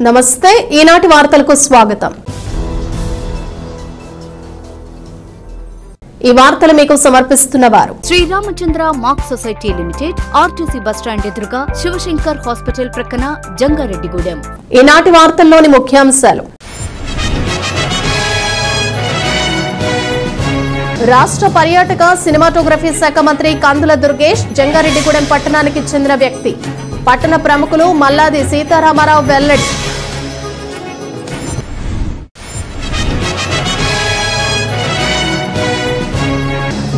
నమస్తే ఈనాటి వార్తలకు స్వాగతం। ఈ వార్తలు మీకు సమర్పిస్తున్నవారు Shri Ramachandra mark society limited, RTC bus stand ఎదురుగా, శివశంకర్ హాస్పిటల్ ప్రక్కన, జంగారెడ్డిగూడెం। ఈనాటి వార్తల్లోని ముఖ్యాంశాలు: రాష్ట్ర పర్యాటక సినిమాటోగ్రఫీ శాఖ మంత్రి కందుల దుర్గేష్ జంగారెడ్డిగూడెం పట్టణానికి చెందిన వ్యక్తి। పట్టణ ప్రముఖులు మల్లాది సీతారామారావు వెల్లడి।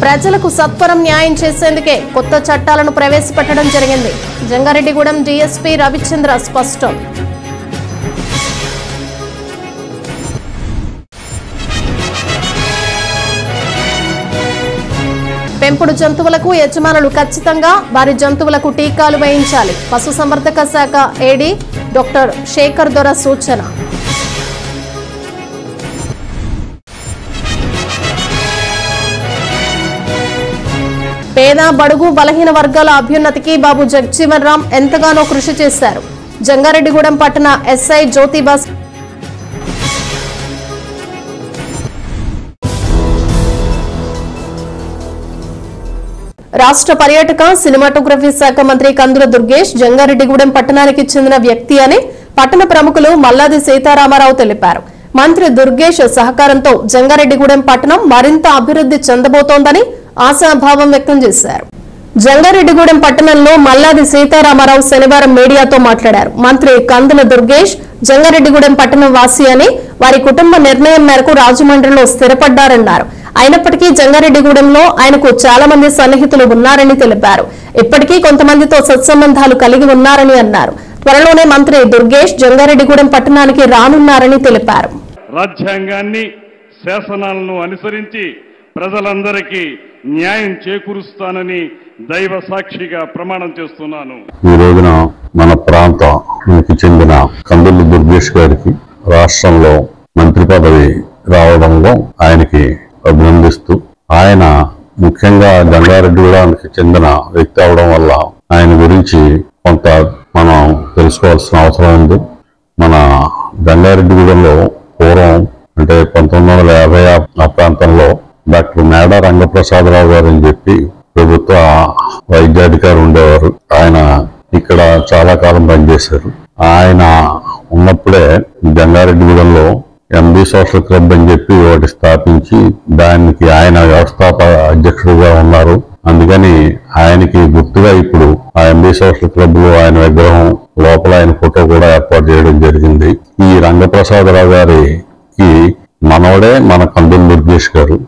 ప్రజలకు సత్వరం న్యాయం చేసేందుకే కొత్త చట్టాలను ప్రవేశపెట్టడం జరిగింది। జంగారెడ్డిగూడెం డీఎస్పీ రవిచంద్ర స్పష్టం। పెంపుడు జంతువులకు యజమానులు ఖచ్చితంగా వారి జంతువులకు టీకాలు వేయించాలి। పశుసంవర్ధక శాఖ ఏడీ డాక్టర్ శేఖర్ దొర సూచన। పేద బడుగు బలహీన వర్గాల అభ్యున్నతికి బాబు జగజీవన్ రామ్ ఎంతగానో కృషి చేశారు। జంగారెడ్డిగూడెం పట్టణ ఎస్ఐ జ్యోతిబాస్। రాష్ట్ర పర్యాటక సినిమాటోగ్రఫీ శాఖ మంత్రి కందుల దుర్గేష్ జంగారెడ్డిగూడెం పట్టణానికి చెందిన వ్యక్తి అని పట్టణ ప్రముఖులు మల్లాది సీతారామారావు తెలిపారు। మంత్రి దుర్గేష్ సహకారంతో జంగారెడ్డిగూడెం పట్టణం మరింత అభివృద్ధి చెందబోతోందని ఆశాభావం వ్యక్తం చేశారు। జంగారెడ్డిగూడెం పట్టణంలో మల్లాది సీతారామారావు శనివారం మీడియాతో మాట్లాడారు। మంత్రి కందుల దుర్గేష్ జంగారెడ్డిగూడెం పట్టణం వాసి అని, వారి కుటుంబ నిర్ణయం మేరకు రాజమండ్రిలో స్థిరపడ్డారన్నారు। అయినప్పటికీ జంగారెడ్డిగూడెంలో ఆయనకు చాలా మంది సన్నిహితులు ఉన్నారని తెలిపారు। ఇప్పటికీ కొంతమందితో సత్సంబంధాలు కలిగి ఉన్నారని అన్నారు। త్వరలోనే మంత్రి దుర్గేష్ జంగారెడ్డిగూడెం పట్టణానికి రానున్నారని తెలిపారు। రాజ్యాంగాన్ని, శాసనాలను అనుసరించి ప్రజలందరికీ న్యాయం చేకూరుస్తానని దైవ సాక్షిగా ప్రమాణం చేస్తున్నాను। ఈ రోజున మన ప్రాంతానికి చెందిన కందుల దుర్గేష్ గారికి రాష్ట్రంలో మంత్రి పదవి రావడంలో ఆయనకి అభినందిస్తూ, ఆయన ముఖ్యంగా జంగారెడ్డిగూడానికి చెందిన వ్యక్తి అవడం వల్ల ఆయన గురించి కొంత మనం తెలుసుకోవాల్సిన అవసరం ఉంది। మన జంగారెడ్డిగూడెంలో పూర్వం అంటే 1950 ఆ ప్రాంతంలో డాక్టర్ మేడా రంగప్రసాదరావు గారు అని చెప్పి ప్రభుత్వ వైద్యాధికారి ఉండేవారు। ఆయన ఇక్కడ చాలా కాలం పనిచేశారు। ఆయన ఉన్నప్పుడే జంగారెడ్డిగూడెంలో ఎంబీ సోషల్ క్లబ్ అని చెప్పి ఒకటి స్థాపించి దానికి ఆయన వ్యవస్థాపక అధ్యక్షుడిగా ఉన్నారు। అందుకని ఆయనకి గుర్తుగా ఇప్పుడు ఆ ఎంబీ సోషల్ క్లబ్ లో ఆయన విగ్రహం లోపల ఆయన ఫోటో కూడా ఏర్పాటు చేయడం జరిగింది। ఈ రంగప్రసాదరావు గారికి మనవడే మన కందుల దుర్గేష్ గారు।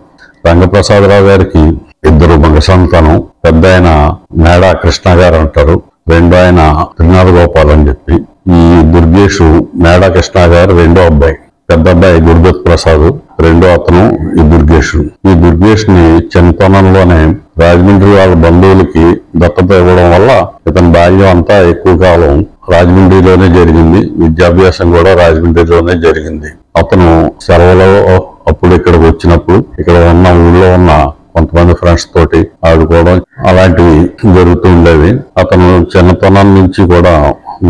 రంగప్రసాదరావు గారికి ఇద్దరు మగ సంతానం, పెద్ద ఆయన మేడా కృష్ణ గారు అంటారు, రెండో ఆయన త్రినాథ గోపాల్ అని చెప్పి। ఈ దుర్గేష్ మేడా కృష్ణ గారు రెండో అబ్బాయి, పెద్ద అబ్బాయి గురుదత్ ప్రసాద్, రెండో అతను ఈ దుర్గేష్। ఈ దుర్గేష్ ని చిన్నతనంలోనే రాజమండ్రి వాళ్ళ బంధువులకి దత్తత ఇవ్వడం వల్ల ఇతని బాల్యం అంతా ఎక్కువ కాలం రాజమండ్రిలోనే జరిగింది, విద్యాభ్యాసం కూడా రాజమండ్రిలోనే జరిగింది। అతను సెలవులో అప్పుడు ఇక్కడికి వచ్చినప్పుడు ఇక్కడ ఉన్న ఊళ్ళో ఉన్న కొంతమంది ఫ్రెండ్స్ తోటి ఆడుకోవడం అలాంటివి జరుగుతూ ఉండేవి। అతను చిన్నతనం నుంచి కూడా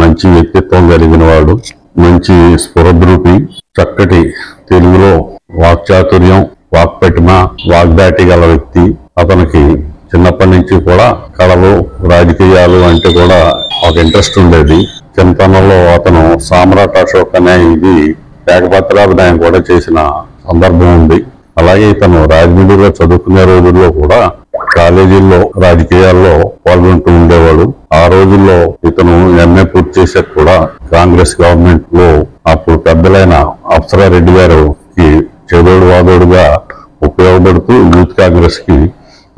మంచి వ్యక్తిత్వం కలిగిన వాడు, మంచి స్ఫురద్రూపి, చక్కటి తెలుగులో వాక్చాతుర్యం, వాక్పటిమ, వాగ్దాటి గల వ్యక్తి। అతనికి చిన్నప్పటి నుంచి కూడా కళలు, రాజకీయాలు అంటే కూడా ఒక ఇంట్రెస్ట్ ఉండేది। చిన్నతనంలో అతను సామ్రాట్ అశోక్ అనే ఇది ఏకపాత్రాభినయం కూడా చేసిన సందర్భం ఉంది। అలాగే ఇతను రాజమండ్రిలో చదువుకునే రోజుల్లో కూడా కాలేజీల్లో రాజకీయాల్లో పాల్గొంటూ ఉండేవాడు। ఆ రోజుల్లో ఇతను ఎంఏ పూర్తి చేశాక కూడా కాంగ్రెస్ గవర్నమెంట్ లో అప్పుడు పెద్దలైన అప్సరారెడ్డి గారికి చేదోడు వాదోడుగా ఉపయోగపడుతూ యూత్ కాంగ్రెస్ కి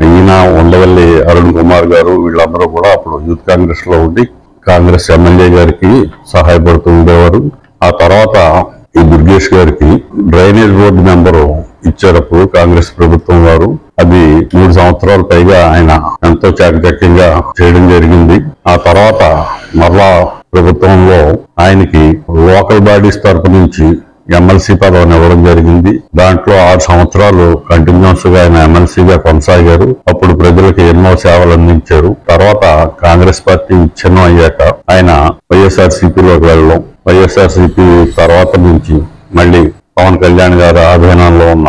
ఈయన ఉండవల్లి అరుణ్ కుమార్ గారు వీళ్ళందరూ కూడా అప్పుడు యూత్ కాంగ్రెస్ లో ఉండి కాంగ్రెస్ ఎమ్మెల్యే గారికి సహాయపడుతూ ఉండేవారు। ఆ తర్వాత ఈ దుర్గేష్ గారికి డ్రైనేజ్ బోర్డు మెంబరు ఇచ్చేటప్పుడు కాంగ్రెస్ ప్రభుత్వం వారు అది 3 సంవత్సరాల పైగా ఆయన ఎంతో చాకచక్యంగా చేయడం జరిగింది। ఆ తర్వాత మరలా ప్రభుత్వంలో ఆయనకి లోకల్ బాడీస్ తరపు నుంచి ఎమ్మెల్సీ పదవిని ఇవ్వడం జరిగింది। దాంట్లో 6 సంవత్సరాలు కంటిన్యూస్ గా ఆయన ఎమ్మెల్సీగా కొనసాగారు। అప్పుడు ప్రజలకు ఎన్నో సేవలు అందించారు। తర్వాత కాంగ్రెస్ పార్టీ విచ్ఛిన్నం అయ్యాక ఆయన వైఎస్ఆర్సీపీలోకి వెళ్ళడం, వైఎస్ఆర్సీపీ తర్వాత నుంచి మళ్ళీ పవన్ కళ్యాణ్ గారి ఆధీనంలో ఉన్న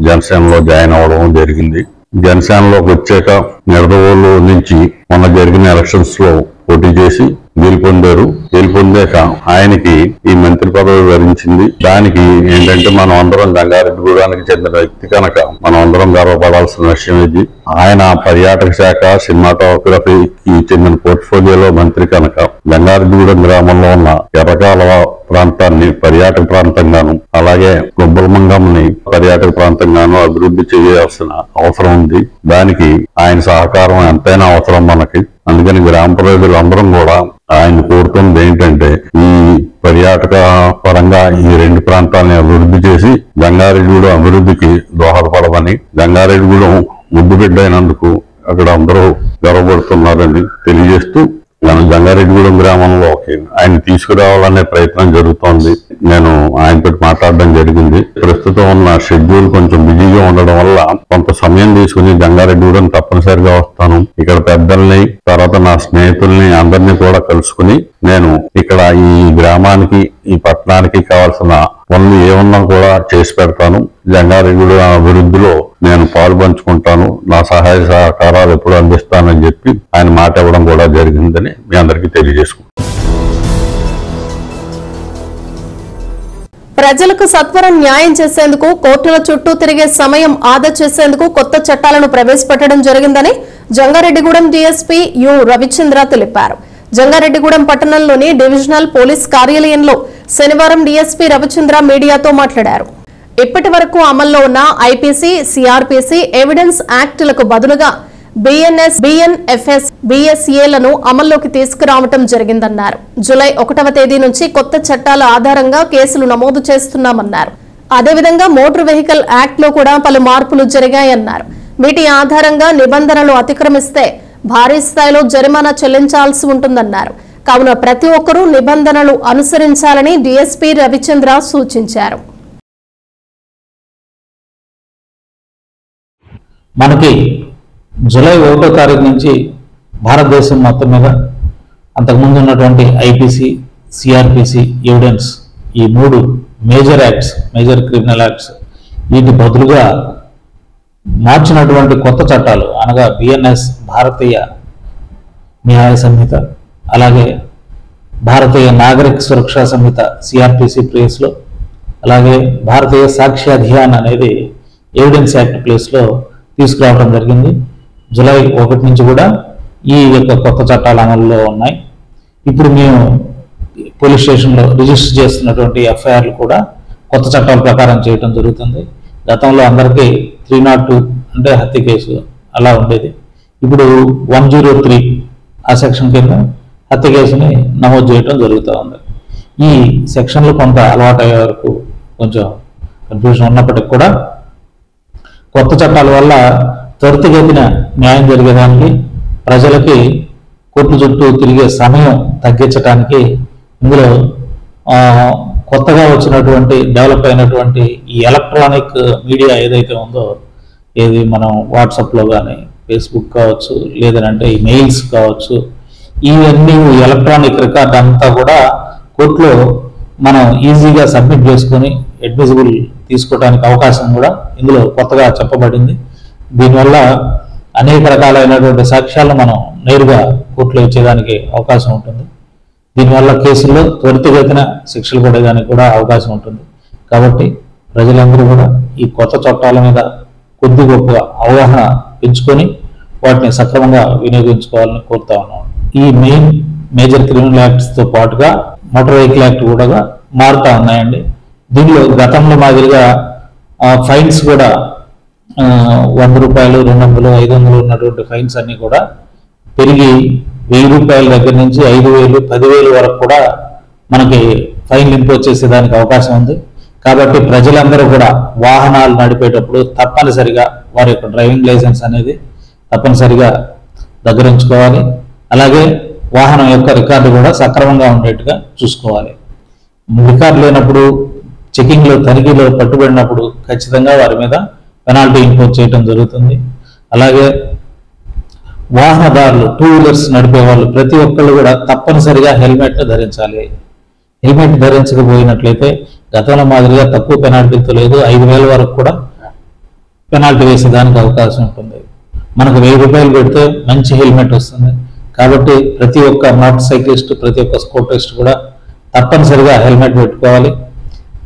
జనసేనలో జాయిన్ అవ్వడం జరిగింది. జనసేనలోకి వచ్చాక నిడదవోలు నుంచి మొన్న జరిగిన ఎలక్షన్స్ లో పోటీ చేసి గెలుపొందారు. గెలుపొందాక ఆయనకి ఈ మంత్రి పదవి వరించింది. దానికి ఏంటంటే మనం అందరం జంగారెడ్డిగూడానికి చెందిన వ్యక్తి కనుక మనం అందరం గర్వపడాల్సిన విషయం ఇది. ఆయన పర్యాటక శాఖ, సినిమాటోగ్రఫీకి చెందిన పోర్ట్ఫోలియోలో మంత్రి కనుక జంగారెడ్డిగూడెం గ్రామంలో ఉన్న ఎర్రకాలువ ప్రాంతాన్ని పర్యాటక ప్రాంతంగాను, అలాగే గుబ్బలమంగంని పర్యాటక ప్రాంతంగాను అభివృద్ధి చేయాల్సిన అవసరం ఉంది. దానికి ఆయన సహకారం ఎంతైనా అవసరం మనకి. అందుకని గ్రామ ప్రజలందరం కూడా ఆయన కోరుతుంది ఏంటంటే ఈ పర్యాటక పరంగా ఈ రెండు ప్రాంతాలని అభివృద్ధి చేసి జంగారెడ్డిగూడెం అభివృద్ధికి దోహదపడమని, జంగారెడ్డిగూడెం ముద్దు బిడ్డ అయినందుకు అక్కడ అందరూ గర్వపడుతున్నారని తెలియజేస్తూ జంగారెడ్డిగూడెం గ్రామంలోకి ఆయన తీసుకురావాలనే ప్రయత్నం జరుగుతోంది. నేను ఆయనతో మాట్లాడడం జరిగింది. ప్రస్తుతం ఉన్న షెడ్యూల్ కొంచెం బిజీగా ఉండడం వల్ల కొంత సమయం తీసుకుని జంగారెడ్డిగూడెం తప్పనిసరిగా వస్తాను. ఇక్కడ పెద్దల్ని, తర్వాత నా స్నేహితుల్ని అందరినీ కూడా కలుసుకుని నేను ఇక్కడ ఈ గ్రామానికి, ఈ పట్టణానికి కావాల్సిన పనులు ఏమన్నా కూడా చేసి పెడతాను. జంగారెడ్డిగూడెం అభివృద్ధిలో నేను పాలు పంచుకుంటాను. నా సహాయ సహకారాలు ఎప్పుడు అందిస్తానని చెప్పి ఆయన మాట ఇవ్వడం కూడా జరిగిందని మీ అందరికీ తెలియజేసుకుంటాను. ప్రజలకు సత్వరం న్యాయం చేసేందుకు కోర్టుల చుట్టూ తిరిగే సమయం ఆదా చేసేందుకు కొత్త చట్టాలను ప్రవేశపెట్టడం జరిగిందని జంగారెడ్డిగూడెం డీఎస్పీ యు రవిచంద్ర తెలిపారు. జంగారెడ్డిగూడెం పట్టణంలోని డివిజనల్ పోలీస్ కార్యాలయంలో శనివారం డీఎస్పీ రవిచంద్ర మీడియాతో మాట్లాడారు. ఇప్పటి వరకు అమల్లో ఉన్న ఐపీసీ, సిఆర్పీసీ, ఎవిడెన్స్ యాక్టులకు బదులుగా బిఎన్ఎస్, బిఎన్ఎఫ్ఎస్, బిఎస్ఏలను అమల్లోకి తీసుకురావడం జరిగిందన్నారు. జూలై 1వ తేదీ నుంచి కొత్త చట్టాల ఆధారంగా కేసులు నమోదు చేస్తున్నామన్నారు. అదేవిధంగా మోటార్ వెహికల్ యాక్ట్ లో కూడా పలు మార్పులు జరిగాయన్నారు. వీటి ఆధారంగా నిబంధనలు అతిక్రమిస్తే భారీ స్థాయిలో జరిమానా చెల్లించాల్సి ఉంటుందన్నారు. కావున ప్రతి ఒక్కరూ నిబంధనలు అనుసరించాలని డీఎస్పీ రవిచంద్ర సూచించారు. మనకి జూలై 1వ తారీఖు నుంచి భారతదేశం మొత్తం మీద అంతకుముందు ఉన్నటువంటి ఐపీసీ, సిఆర్పిసి, ఎవిడెన్స్ ఈ 3 major acts, major criminal acts, వీటి బదులుగా మార్చినటువంటి కొత్త చట్టాలు అనగా బిఎన్ఎస్, భారతీయ న్యాయ సంహిత, అలాగే భారతీయ నాగరిక సురక్షా సంహిత సిఆర్పిసి ప్లేస్లో, అలాగే భారతీయ సాక్ష్య అధియాన్ అనేది ఎవిడెన్స్ యాక్ట్ ప్లేస్లో తీసుకురావడం జరిగింది. జూలై 1 నుంచి కూడా ఈ యొక్క కొత్త చట్టాలు అమలులో ఉన్నాయి. ఇప్పుడు మేము పోలీస్ స్టేషన్లో రిజిస్టర్ చేస్తున్నటువంటి ఎఫ్ఐఆర్లు కూడా కొత్త చట్టాల ప్రకారం చేయడం జరుగుతుంది. గతంలో అందరికీ 302 అంటే హత్య కేసు అలా ఉండేది. ఇప్పుడు 103 ఆ సెక్షన్ కింద హత్య కేసుని నమోదు చేయడం జరుగుతూ ఉంది. ఈ సెక్షన్లు కొంత అలవాటయ్యే వరకు కొంచెం కన్ఫ్యూజన్ ఉన్నప్పటికీ కూడా కొత్త చట్టాల వల్ల త్వరితగతిన న్యాయం జరిగేదానికి, ప్రజలకి కోర్టు చుట్టూ తిరిగే సమయం తగ్గించడానికి ఇందులో కొత్తగా వచ్చినటువంటి డెవలప్ అయినటువంటి ఈ ఎలక్ట్రానిక్ మీడియా ఏదైతే ఉందో, ఏది మనం వాట్సాప్లో కానీ, ఫేస్బుక్ కావచ్చు, లేదంటే ఈ మెయిల్స్ కావచ్చు, ఇవన్నీ ఎలక్ట్రానిక్ రికార్డ్ అంతా కూడా కోర్టులో మనం ఈజీగా సబ్మిట్ చేసుకొని అడ్మిసిబుల్ తీసుకోవడానికి అవకాశం కూడా ఇందులో కొత్తగా చెప్పబడింది. దీనివల్ల అనేక రకాలైనటువంటి సాక్ష్యాలను మనం నేరుగా కోర్టులో ఇచ్చేదానికి అవకాశం ఉంటుంది. దీనివల్ల కేసుల్లో త్వరితగతిన శిక్షలు పడేదానికి కూడా అవకాశం ఉంటుంది. కాబట్టి ప్రజలందరూ కూడా ఈ కొత్త చట్టాల మీద కొద్ది గొప్ప అవగాహన పెంచుకొని వాటిని సక్రమంగా వినియోగించుకోవాలని కోరుతా ఉన్నాం. ఈ మేజర్ క్రిమినల్ యాక్ట్స్తో పాటుగా మోటార్ వెహికల్ యాక్ట్ కూడా మారుతా ఉన్నాయండి. దీనిలో గతంలో మాదిరిగా ఫైన్స్ కూడా 100 రూపాయలు, 200, 500 ఉన్నటువంటి ఫైన్స్ అన్ని కూడా పెరిగి 1000 రూపాయల దగ్గర నుంచి 5000, 10,000 వరకు కూడా మనకి ఫైన్లు ఇంపోజ్ చేసేదానికి అవకాశం ఉంది. కాబట్టి ప్రజలందరూ కూడా వాహనాలు నడిపేటప్పుడు తప్పనిసరిగా వారి యొక్క డ్రైవింగ్ లైసెన్స్ అనేది తప్పనిసరిగా దగ్గర ఉంచుకోవాలి. అలాగే వాహనం యొక్క రికార్డు కూడా సక్రమంగా ఉండేట్టుగా చూసుకోవాలి. రికార్డు లేనప్పుడు, చెకింగ్లో, తనిఖీలో పట్టుబడినప్పుడు ఖచ్చితంగా వారి మీద పెనాల్టీ ఇంపోజ్ చేయడం జరుగుతుంది. అలాగే వాహనదారులు, 2 వీలర్స్ నడిపే వాళ్ళు ప్రతి ఒక్కళ్ళు కూడా తప్పనిసరిగా హెల్మెట్ను ధరించాలి. హెల్మెట్ ధరించకపోయినట్లయితే గతంలో మాదిరిగా తక్కువ పెనాల్టీతో లేదు, 5,000 వరకు కూడా పెనాల్టీ వేసేదానికి అవకాశం ఉంటుంది. మనకు 1,000 రూపాయలు పెడితే మంచి హెల్మెట్ వస్తుంది. కాబట్టి ప్రతి ఒక్క మోటార్ సైక్లిస్ట్, ప్రతి ఒక్క స్కూటరిస్ట్ కూడా తప్పనిసరిగా హెల్మెట్ పెట్టుకోవాలి.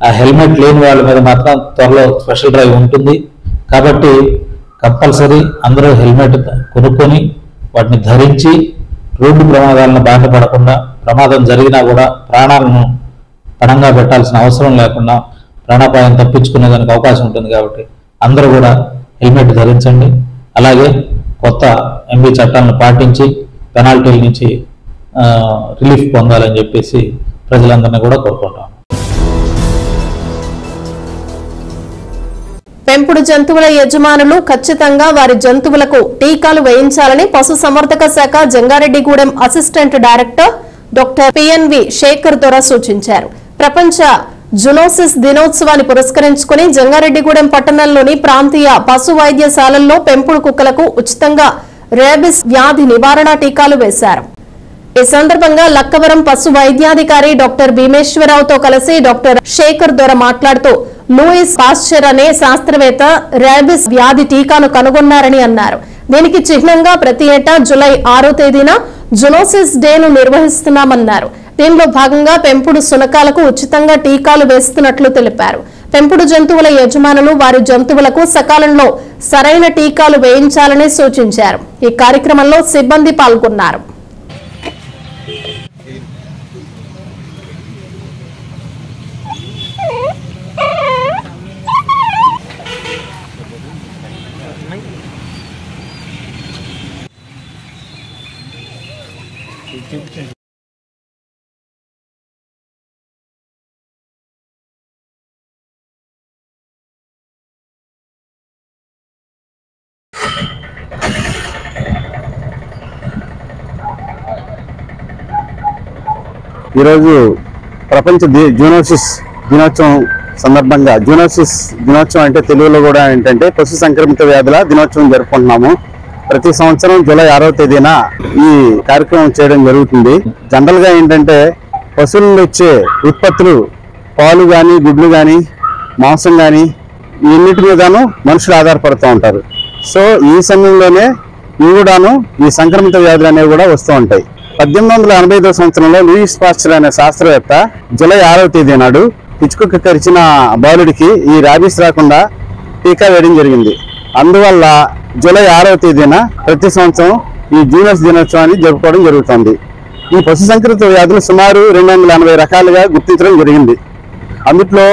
ఆ హెల్మెట్ లేని వాళ్ళ మీద మాత్రం త్వరలో స్పెషల్ డ్రైవ్ ఉంటుంది. కాబట్టి కంపల్సరీ అందరూ హెల్మెట్ కొనుక్కొని వాటిని ధరించి రోడ్డు ప్రమాదాలను బాధపడకుండా, ప్రమాదం జరిగినా కూడా ప్రాణాలను పణంగా పెట్టాల్సిన అవసరం లేకుండా ప్రాణాపాయం తప్పించుకునేదానికి అవకాశం ఉంటుంది. కాబట్టి అందరూ కూడా హెల్మెట్ ధరించండి. అలాగే కొత్త ఎంబీ చట్టాలను పాటించి పెనాల్టీల నుంచి రిలీఫ్ పొందాలని చెప్పేసి ప్రజలందరినీ కూడా కోరుకుంటాం. పెంపుడు జంతువుల యజమానులు ఖచ్చితంగా వారి జంతువులకు టీకాలు వేయించాలని పశుసంవర్ధక శాఖ Jangareddygudem assistant director doctor PNV Shekhar Dora సూచించారు. ప్రపంచ జునోసిస్ దినోత్సవాన్ని పురస్కరించుకుని జంగారెడ్డిగూడెం పట్టణంలోని ప్రాంతీయ పశు వైద్యశాలల్లో పెంపుడు కుక్కలకు ఉచితంగా రేబిస్ వ్యాధి నివారణ టీకాలు వేశారు. ఈ సందర్భంగా లక్కవరం పశు వైద్యాధికారి డాక్టర్ భీమేశ్వరరావుతో కలిసి డాక్టర్ శేఖర్ దొర మాట్లాడుతూ లూయిస్ పాస్చర్ అనే శాస్త్రవేత్త రేబిస్ వ్యాధి టీకాను కనుగొన్నారని అన్నారు. దీనికి చిహ్నంగా ప్రతి ఏటా జూలై 6వ తేదీన జునోసిస్ డేను నిర్వహిస్తున్నామన్నారు. దీనిలో భాగంగా పెంపుడు శునకాలకు ఉచితంగా టీకాలు వేస్తున్నట్లు తెలిపారు. పెంపుడు జంతువుల యజమానులు వారి జంతువులకు సకాలంలో సరైన టీకాలు వేయించాలని సూచించారు. ఈ కార్యక్రమంలో సిబ్బంది పాల్గొన్నారు. ఈరోజు ప్రపంచ జూనోసిస్ దినోత్సవం సందర్భంగా, జూనోసిస్ దినోత్సవం అంటే తెలుగులో కూడా ఏంటంటే పశు సంక్రమిత వ్యాధుల దినోత్సవం జరుపుకుంటున్నాము. ప్రతి సంవత్సరం జూలై 6వ తేదీన ఈ కార్యక్రమం చేయడం జరుగుతుంది. జనరల్గా ఏంటంటే పశువుల నుంచి వచ్చే ఉత్పత్తులు పాలు కానీ, గుడ్లు కానీ, మాంసం కానీ ఇన్నిటి మీదను మనుషులు ఆధారపడుతూ ఉంటారు. సో ఈ సమయంలోనే ఇవి కూడాను ఈ సంక్రమిత వ్యాధులు అనేవి కూడా వస్తూ ఉంటాయి. 1885 సంవత్సరంలో లూయిస్ పాస్చర్ అనే శాస్త్రవేత్త జూలై 6వ తేదీ నాడు పిచ్చుకుక్క కరిచిన బాలుడికి ఈ ర్యాబీస్ రాకుండా టీకా వేయడం జరిగింది. అందువల్ల జూలై 6వ తేదీన ప్రతి సంవత్సరం ఈ జూనోసిస్ దినోత్సవాన్ని జరుపుకోవడం జరుగుతుంది. ఈ పశు సంక్రమిత వ్యాధులు సుమారు 280 రకాలుగా గుర్తించడం జరిగింది. అందులో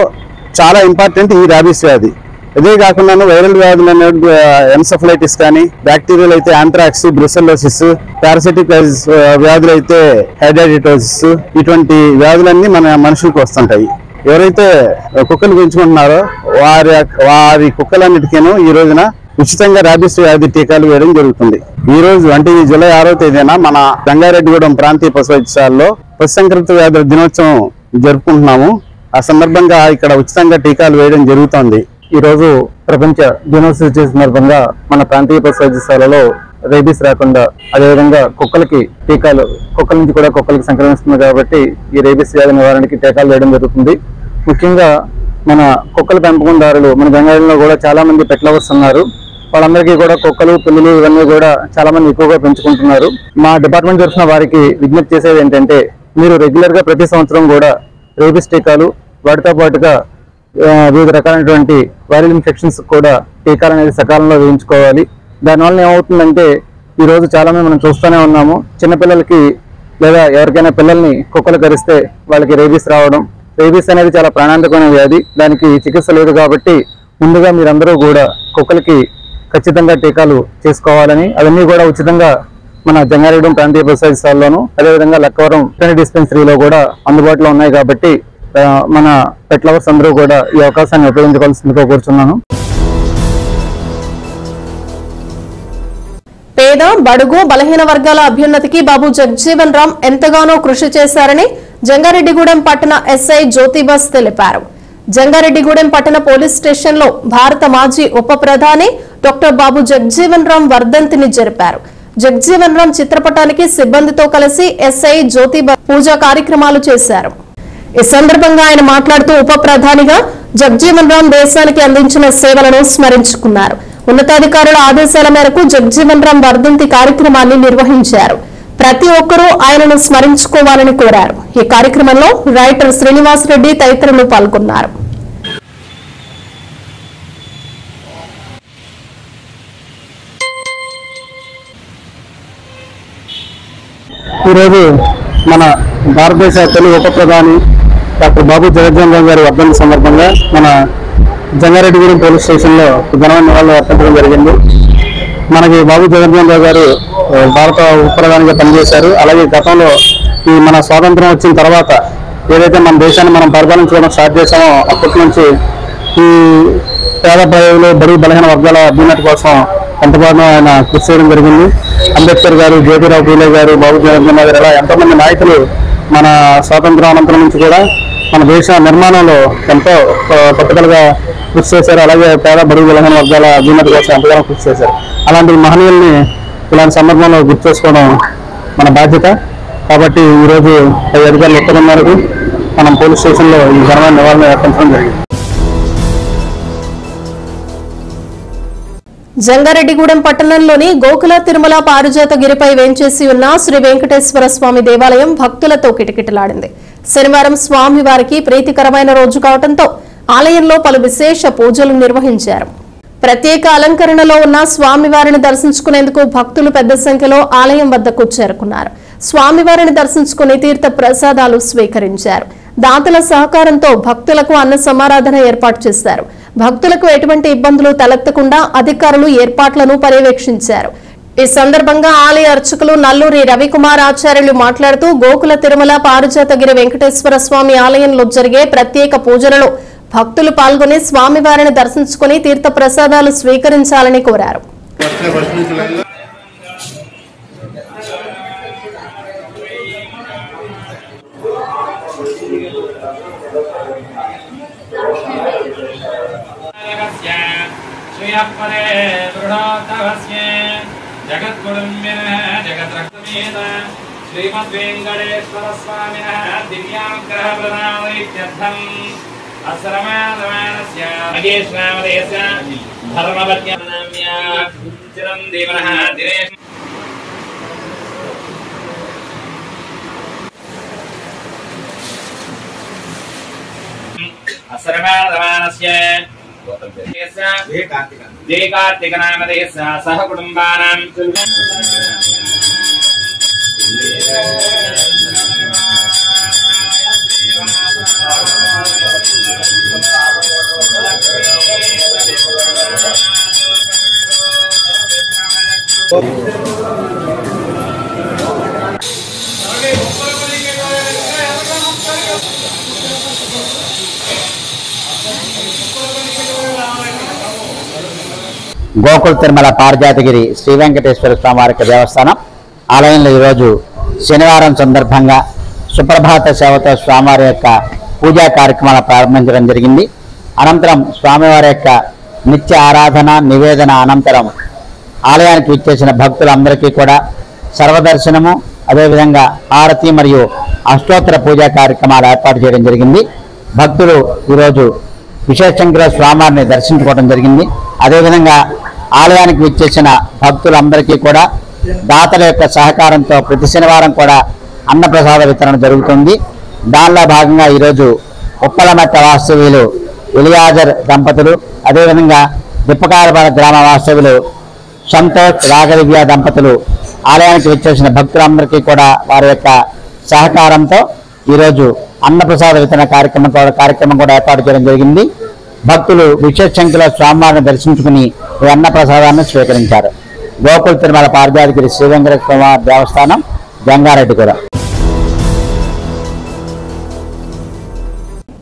చాలా ఇంపార్టెంట్ ఈ ర్యాబీస్ వ్యాధి. ఇదే కాకుండా వైరల్ వ్యాధులు అనేవి ఎన్సెఫలైటిస్ కానీ, బ్యాక్టీరియల్ అయితే యాంథ్రాక్స్, బ్రుసెల్లోసిస్, పారాసిటిక్ వ్యాధులు అయితే హైడ్రాటిటోసిస్, ఇటువంటి వ్యాధులన్నీ మన మనుషులకు వస్తుంటాయి. ఎవరైతే కుక్కలు పెంచుకుంటున్నారో వారి కుక్కలన్నిటికీను ఈ రోజున ఉచితంగా ర్యాబీస్ వ్యాధి టీకాలు వేయడం జరుగుతుంది. ఈ రోజు అంటే ఈ జూలై 6వ తేదీన మన జంగారెడ్డిగూడెం ప్రాంతీయ పశు వైద్యశాలలో పశు సంక్రమిత వ్యాధుల దినోత్సవం జరుపుకుంటున్నాము. ఆ సందర్భంగా ఇక్కడ ఉచితంగా టీకాలు వేయడం జరుగుతోంది. ఈ రోజు ప్రపంచ జూనోసిస్ డే సందర్భంగా మన ప్రాంతీయ పశు వైద్యశాలలో రేబీస్ రాకుండా, అదేవిధంగా కుక్కలకి టీకాలు, కుక్కల నుంచి కూడా కుక్కలకి సంక్రమిస్తుంది కాబట్టి ఈ రేబీస్ వ్యాధి నివారణకి టీకాలు వేయడం జరుగుతుంది. ముఖ్యంగా మన కుక్కల పెంపకందారులు మన బెంగాళూరులో కూడా చాలా మంది పెట్ లవర్స్ ఉన్నారు. వాళ్ళందరికీ కూడా కుక్కలు, పిల్లులు ఇవన్నీ కూడా చాలా మంది ఎక్కువగా పెంచుకుంటున్నారు. మా డిపార్ట్మెంట్ తరఫున వారికి విజ్ఞప్తి చేసేది ఏంటంటే, మీరు రెగ్యులర్ గా ప్రతి సంవత్సరం కూడా రేబీస్ టీకాలు, వాటితో పాటుగా వివిధ రకాలైనటువంటి వైరల్ ఇన్ఫెక్షన్స్ కూడా టీకాలు అనేది సకాలంలో వేయించుకోవాలి. దానివల్ల ఏమవుతుందంటే ఈ రోజు చాలా మంది మనం చూస్తూనే ఉన్నాము, చిన్నపిల్లలకి లేదా ఎవరికైనా పిల్లల్ని కుక్కలు కరిస్తే వాళ్ళకి రేబీస్ రావడం. రేబీస్ అనేది చాలా ప్రాణాంతకమైన వ్యాధి, దానికి చికిత్స లేదు. కాబట్టి ముందుగా మీరందరూ కూడా కుక్కలకి ఖచ్చితంగా టీకాలు చేసుకోవాలని, అవన్నీ కూడా ఉచితంగా మన జంగారెడ్డి ప్రాంతీయ పశు వైద్యశాలలోను, అదేవిధంగా లక్కవరం డిస్పెన్సరీలో కూడా అందుబాటులో ఉన్నాయి. కాబట్టి మన పెట్ లవర్స్ అందరూ కూడా ఈ అవకాశాన్ని ఉపయోగించుకోవాల్సిందిగా కోరుచున్నాను. పేద, బడుగు, బలహీన వర్గాల అభ్యున్నతికి బాబు జగజ్జీవన్ రామ్ ఎంతగానో కృషి చేశారని జంగారెడ్డిగూడెం పట్టణ ఎస్ఐ జ్యోతిబస్ తెలిపారు. జంగారెడ్డిగూడెం పట్టణ పోలీస్ స్టేషన్ లో భారత మాజీ ఉప ప్రధాని డాక్టర్ బాబు జగజ్జీవన్ రామ్ వర్ధంతిని జరిపారు. జగజ్జీవన్ రామ్ చిత్రపటానికి సిబ్బందితో కలిసి ఎస్ఐ జ్యోతిబస్ పూజా కార్యక్రమాలు చేశారు. ఈ ఈ సందర్భంగా ఆయన మాట్లాడుతూ ఉప ప్రధానిగా జగ్జీవన్ రామ్ దేశానికి అందించిన సేవలను స్మరించుకున్నారు. ఉన్నతాధికారుల ఆదేశాల మేరకు జగ్జీవన్ రామ్ వర్ధంతి కార్యక్రమాన్ని నిర్వహించారు. ప్రతి ఒక్కరూ ఆయనను స్మరించుకోవాలని కోరారు. ఈ కార్యక్రమంలో రైటర్ శ్రీనివాస్ రెడ్డి తదితరులు పాల్గొన్నారు. ఈరోజు మన భారతదేశ తొలి ఉప ప్రధాని డాక్టర్ బాబు జగజ్జీవన్ రామ్ గారి వర్ధంతి సందర్భంగా మన జంగారెడ్డిగూడెం పోలీస్ స్టేషన్లో ఘనమైన నివాళులు అర్పించడం జరిగింది. మనకి బాబు జగజ్జీవన్ రామ్ గారు భారత ఉప ప్రధానిగా పనిచేశారు. అలాగే గతంలో ఈ మన స్వాతంత్రం వచ్చిన తర్వాత ఏదైతే మన దేశాన్ని మనం పరిపాలించుకోవడం స్టార్ట్ చేసామో అప్పటి నుంచి ఈ పేద ప్రజలు బడుగు బలహీన వర్గాల అభ్యున్నతి కోసం ఎంతగానో ఆయన కృషి చేయడం జరిగింది. అంబేద్కర్ గారు, జ్యోతిరావు పూలే గారు, బాబు జగజ్జీవన్ రామ్ గారు ఇలా ఎంతోమంది నాయకులు మన స్వాతంత్రం అనంతరం నుంచి కూడా మన దేశ నిర్మాణంలో ఎంతో పట్టుదలగా కృషి చేశారు. అలాగే పేద బడుగు బలహీన వర్గాల అభ్యున్నతి కోసం ఎంతగానో కృషి చేశారు. అలాంటి మహనీయుల్ని ఇలాంటి సందర్భంలో గుర్తు చేసుకోవడం మన బాధ్యత. కాబట్టి ఈరోజు అధికారులు ఉత్తరం మేరకు మనం పోలీస్ స్టేషన్లో ఈ ఘనమైన నివాళులు అర్పించడం జరిగింది. జంగారెడ్డిగూడెం పట్టణంలోని గోకుల తిరుమల పారిజాతగిరిపై వేంచేసి ఉన్న శ్రీ వెంకటేశ్వర స్వామి దేవాలయం భక్తులతో కిటకిటలాడింది. శనివారం స్వామివారికి ప్రీతికరమైన రోజు కావడంతో ఆలయంలో పలు విశేష పూజలు నిర్వహించారు. ప్రత్యేక అలంకరణలో ఉన్న స్వామివారిని దర్శించుకునేందుకు భక్తులు పెద్ద సంఖ్యలో ఆలయం వద్దకు చేరుకున్నారు. స్వామివారిని దర్శించుకుని తీర్థ ప్రసాదాలు స్వీకరించారు. దాతల సహకారంతో భక్తులకు అన్న సమారాధన ఏర్పాటు చేశారు. భక్తులకు ఎటువంటి ఇబ్బందులు తలెత్తకుండా అధికారులు ఏర్పాట్లను పర్యవేక్షించారు. ఈ సందర్భంగా ఆలయ అర్చకులు నల్లూరి రవికుమార్ ఆచార్యులు మాట్లాడుతూ గోకుల తిరుమల పారిజాతగిరి వెంకటేశ్వర స్వామి ఆలయంలో జరిగే ప్రత్యేక పూజలలో భక్తులు పాల్గొని స్వామివారిని దర్శించుకుని తీర్థ ప్రసాదాలు స్వీకరించాలని కోరారు. శ్రీమద్వేంకటేశ్వర స్వామినః దివ్యానుగ్రహ ప్రదానైత్యర్థం అసరమానమానస్య మహేశ్వరామదేశ ధర్మపత్యనామ్య చిరంజీవనః దినేశ్ అసరమానమానస్య కార్తికనామదేశ సహ కుటుంబానాం గోకుల తిరుమల పారిజాతగిరి శ్రీ వెంకటేశ్వర స్వామివారి దేవస్థానం ఆలయంలో ఈరోజు శనివారం సందర్భంగా సుప్రభాత సేవతో స్వామివారి యొక్క పూజా కార్యక్రమాలు ప్రారంభించడం జరిగింది. అనంతరం స్వామివారి యొక్క నిత్య ఆరాధన నివేదన అనంతరం ఆలయానికి విచ్చేసిన భక్తులందరికీ కూడా సర్వదర్శనము అదేవిధంగా హారతి మరియు అష్టోత్తర పూజా కార్యక్రమాలు ఏర్పాటు చేయడం జరిగింది. భక్తులు ఈరోజు విశేషంగా స్వామివారిని దర్శించుకోవడం జరిగింది. అదేవిధంగా ఆలయానికి విచ్చేసిన భక్తులందరికీ కూడా దాతల యొక్క సహకారంతో ప్రతి శనివారం కూడా అన్నప్రసాద వితరణ జరుగుతుంది. దానిలో భాగంగా ఈరోజు ఉప్పలమట్ట వాస్తవ్యులు ఎలియాజర్ దంపతులు అదేవిధంగా దిప్పకారపాడ గ్రామ వాస్తవ్యులు సంతోష్ రాఘదివ్య దంపతులు ఆలయానికి విచ్చేసిన భక్తులందరికీ కూడా వారి యొక్క సహకారంతో ఈరోజు అన్నప్రసాద వితరణ కార్యక్రమం కూడా ఏర్పాటు చేయడం జరిగింది. భక్తులు విశేష సంఖ్యలో స్వామివారిని దర్శించుకుని ఈ అన్నప్రసాదాన్ని స్వీకరించారు. గోకుల తిరుమల పారిజాతగిరి శ్రీ వెంకటేశ్వర దేవస్థానం జంగారెడ్డిగూడెం.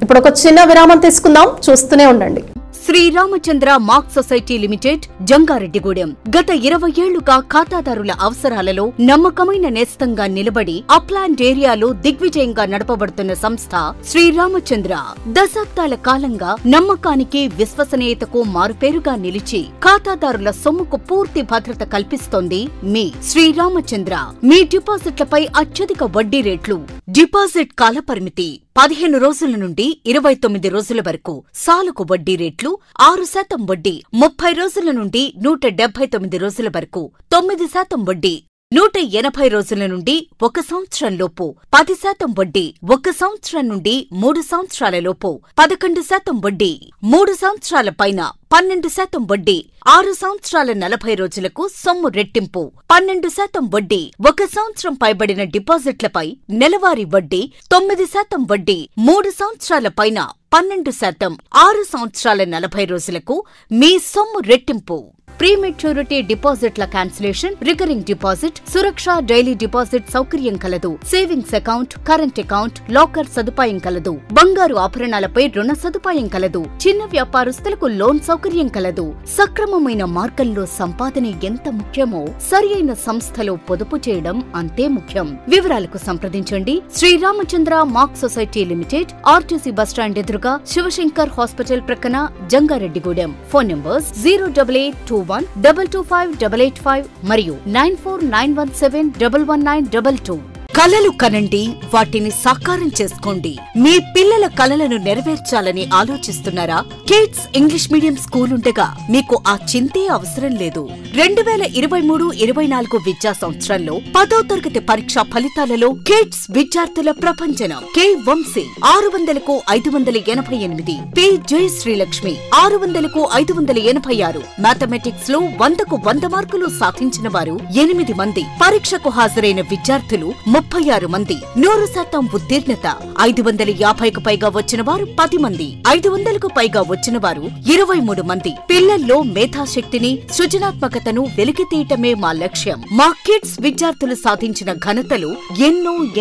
ఇప్పుడు ఒక చిన్న విరామం తీసుకుందాం, చూస్తూనే ఉండండి. Sriramachandra mark society limited Jangareddygudem గత 20 ఏళ్లుగా ఖాతాదారుల అవసరాలలో నమ్మకమైన నేస్తంగా నిలబడి అప్లాండ్ ఏరియాలో దిగ్విజయంగా నడపబడుతున్న సంస్థ శ్రీరామచంద్ర. దశాబ్దాల కాలంగా నమ్మకానికి విశ్వసనీయతకు మారుపేరుగా నిలిచి ఖాతాదారుల సొమ్ముకు పూర్తి భద్రత కల్పిస్తోంది మీ శ్రీరామచంద్ర. మీ డిపాజిట్లపై అత్యధిక వడ్డీ రేట్లు, డిపాజిట్ కాలపరిమితి 15 రోజుల నుండి 29 రోజుల వరకు. సాలుకు వడ్డీ రేట్లు 6% వడ్డీ 30 రోజుల నుండి 179 రోజుల వరకు. 9% వడ్డీ 180 రోజుల నుండి 1 సంవత్సరం లోపు. 10% వడ్డీ 1 సంవత్సరం నుండి 3 సంవత్సరాల లోపు. 11% వడ్డీ 3 సంవత్సరాల పైన. 12% వడ్డీ 6 సంవత్సరాల 40 రోజులకు సొమ్ము రెట్టింపు. 12% వడ్డీ 1 సంవత్సరం పైబడిన డిపాజిట్లపై నెలవారీ వడ్డీ. 9% వడ్డీ 3 సంవత్సరాల పైన. 12% 6 సంవత్సరాల 40 రోజులకు మీ సొమ్ము రెట్టింపు. ప్రీమెచ్యూరిటీ డిపాజిట్ల క్యాన్సిలేషన్, రికరింగ్ డిపాజిట్, సురక్ష డైలీ డిపాజిట్ సౌకర్యం కలదు. Savings account, current account, locker సదుపాయం కలదు. బంగారు ఆభరణాలపై రుణ సదుపాయం కలదు. చిన్న వ్యాపారస్తులకు లోన్ సౌకర్యం కలదు. సక్రమమైన మార్గంలో సంపాదన ఎంత ముఖ్యమో సరియైన సంస్థలో పొదుపు చేయడం అంతే ముఖ్యం. వివరాలకు సంప్రదించండి. శ్రీరామచంద్ర మాక్ సొసైటీ లిమిటెడ్, ఆర్టీసీ బస్టాండ్ ఎదురుగా, శివశంకర్ హాస్పిటల్ ప్రక్కన, జంగారెడ్డిగూడెం. ఫోన్ నంబర్స్ 08821225885 మరియు 9491711922. కలలు కనండి, వాటిని సాకారం చేసుకోండి. మీ పిల్లల కలలను నెరవేర్చాలని ఆలోచిస్తున్నారా? కిడ్స్ ఇంగ్లీష్ మీడియం స్కూల్ ఉండగా మీకు ఆ చింతే అవసరం లేదు. 2023-24 విద్యా సంవత్సరంలో 10వ తరగతి పరీక్షా ఫలితాలలో కిడ్స్ విద్యార్థుల ప్రపంచనం. కె వంశీ 600కు 588, పి జయశ్రీలక్ష్మి 600కు 586. మ్యాథమెటిక్స్ లో 100కు 100 మార్కులు సాధించిన వారు 8 మంది. పరీక్షకు హాజరైన విద్యార్థులు 36 మంది. 100% ఉత్తీర్ణత. 550కు పైగా వచ్చిన వారు 10 మంది. 500కు పైగా వచ్చిన వారు 23 మంది. పిల్లల్లో మేధాశక్తిని, సృజనాత్మకతను వెలికితీయటమే మా లక్ష్యం. మా కిడ్స్ విద్యార్థులు సాధించిన ఘనతలు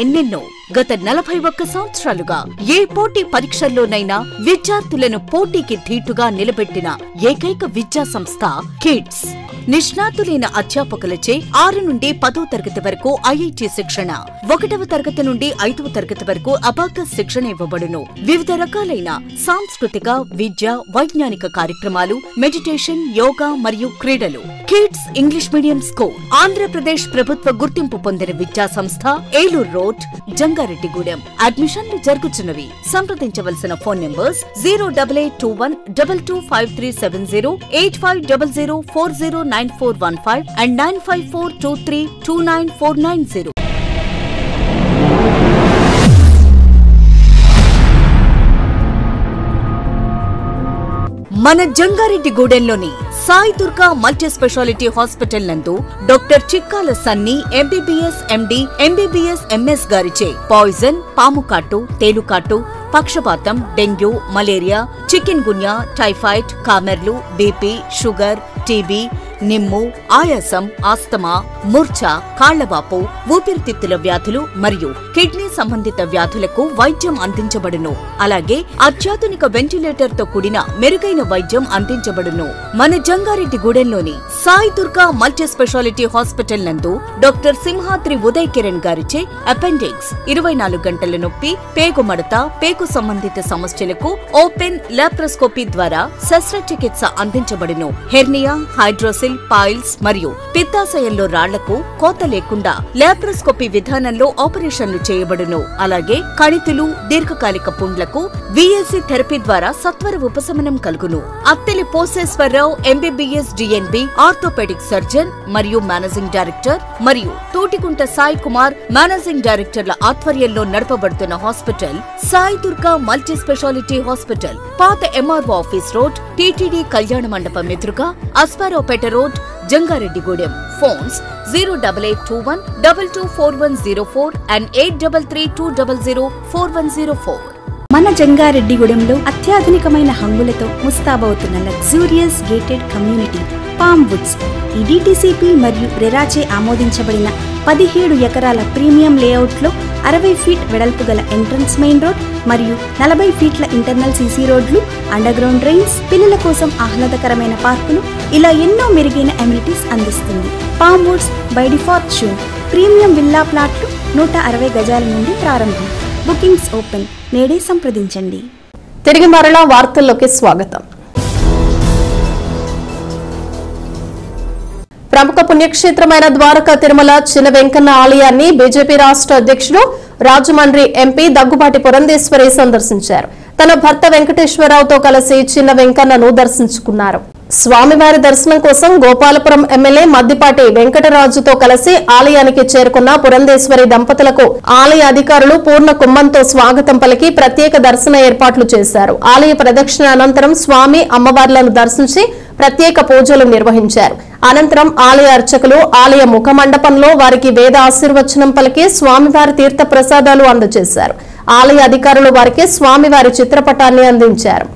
ఎన్నెన్నో. గత 41 సంవత్సరాలుగా ఏ పోటీ పరీక్షల్లోనైనా విద్యార్థులను పోటీకి ధీటుగా నిలబెట్టిన ఏకైక విద్యా సంస్థ కిడ్స్. నిష్ణాతులైన అధ్యాపకులచే 6 నుండి 10వ తరగతి వరకు ఐఐటి శిక్షణ, 1వ తరగతి నుండి 5వ తరగతి వరకు అబాకస్ శిక్షణ ఇవ్వబడును. వివిధ రకాలైన సాంస్కృతిక, విద్య, వైజ్ఞానిక కార్యక్రమాలు, మెడిటేషన్, యోగా మరియు క్రీడలు. Kids English medium school Andhra Pradesh ప్రభుత్వ గుర్తింపు పొందిన విద్యా సంస్థ, ఏలూరు రోడ్, జంగారెడ్డిగూడెం. అడ్మిషన్లు జరుగుతున్నవి. సంప్రదించవలసిన ఫోన్ నంబర్స్ 08821225370, 8500409415 and 9542329490. మన జంగారెడ్డిగూడెంలోని Sai Durga multi speciality hospital నందు doctor Chikkala Sunny MBBS MD, MBBS MS గారిచే పాయిజన్, పాముకాటు, తేలుకాటు, పక్షపాతం, dengue, malaria, chikungunya, typhoid, కామెర్లు, బీపీ, షుగర్, టీబీ, నిమ్ము, ఆయాసం, ఆస్తమా, మూర్ఛ, కాళ్లవాపు, ఊపిరితిత్తుల వ్యాధులు మరియు కిడ్నీ సంబంధిత వ్యాధులకు వైద్యం అందించబడును. అలాగే అత్యాధునిక వెంటిలేటర్ తో కూడిన మెరుగైన వైద్యం అందించబడును. మన జంగారెడ్డిగూడెంలోని Sai Durga multi speciality hospital నందు డాక్టర్ సింహాద్రి ఉదయ్ కిరణ్ గారిచే అపెండిక్స్, 24 గంటల నొప్పి, పేగు మడత, పేగు సంబంధిత సమస్యలకు ఓపెన్ లాప్రోస్కోపీ ద్వారా శస్త్రచికిత్స అందించబడును. హెర్నియా, హైడ్రోసిల్, పాయిల్స్ మరియు పిత్తాశయంలో రాళ్లకు కోత లేకుండా లాప్రోస్కోపీ విధానంలో ఆపరేషన్లు చేయబడును. అలాగే కణితులు, దీర్ఘకాలిక పుండ్లకు విఎల్సి థెరపీ ద్వారా సత్వర ఉపశమనం కలుగును. Atteli Poseswararao MBBS DNB orthopaedic surgeon మరియు మేనేజింగ్ డైరెక్టర్ మరియు తోటికుంట సాయి కుమార్ మేనేజింగ్ డైరెక్టర్ల ఆధ్వర్యంలో నడపబడుతున్న hospital Sai Durga multi speciality hospital, పాత ఎంఆర్ఓ ఆఫీస్ రోడ్, టీటీడీ కళ్యాణ మండపం ఎదురుగా, Asparaopeta road, Jangareddygudem. Phones 08821224104 and 8332004104. మన జంగారెడ్డిగూడెంలో అత్యాధునికమైన హంగులతో ముస్తాబవుతున్న luxurious gated community palm woods. ఈ డిటిసిపి మరియు రెరాచే ఆమోదించబడిన 17 ఎకరాల ప్రీమియం లేఅవుట్లో 60 ఫీట్ వెడల్పు గల ఎంట్రన్స్ మెయిన్ రోడ్ మరియు 40 ఫీట్ల ఇంటర్నల్ సీసీ రోడ్లు, అండర్ గ్రౌండ్ డ్రైన్స్, పిల్లల కోసం ఆహ్లాదకరమైన పార్కులు, ఇలా ఎన్నో మెరుగైన అమ్యూనిటీస్ అందిస్తుంది. పామ్ వుడ్స్ బై డిఫాల్ట్ షూన్ ప్రీమియం విల్లా ప్లాట్లు 160 గజాల నుండి ప్రారంభం. Bookings open. నేడే సంప్రదించండి. తిరిగి మరలా వార్తల్లోకి స్వాగతం. ప్రముఖ పుణ్యక్షేత్రమైన ద్వారకా తిరుమల చిన్న వెంకన్న ఆలయాన్ని బీజేపీ రాష్ట్ర అధ్యక్షుడు రాజమండ్రి ఎంపీ దగ్గుబాటి పురంధేశ్వరి సందర్శించారు. తన భర్త వెంకటేశ్వరరావుతో కలిసి చిన్న వెంకన్నను దర్శించుకున్నారు. స్వామివారి దర్శనం కోసం గోపాలపురం ఎమ్మెల్యే మద్దిపాటి వెంకటరాజుతో కలిసి ఆలయానికి చేరుకున్న పురంధేశ్వరి దంపతులకు ఆలయ అధికారులు పూర్ణ కుంభంతో స్వాగతం పలికి ప్రత్యేక దర్శన ఏర్పాట్లు చేశారు. ఆలయ ప్రదక్షిణ అనంతరం స్వామి అమ్మవార్లను దర్శించి ప్రత్యేక పూజలు నిర్వహించారు. అనంతరం ఆలయ అర్చకులు ఆలయ ముఖ మండపంలో వారికి వేద ఆశీర్వచనం పలికి స్వామివారి తీర్థ ప్రసాదాలు అందజేశారు. ఆలయ అధికారులు వారికి స్వామివారి చిత్రపటాన్ని అందించారు.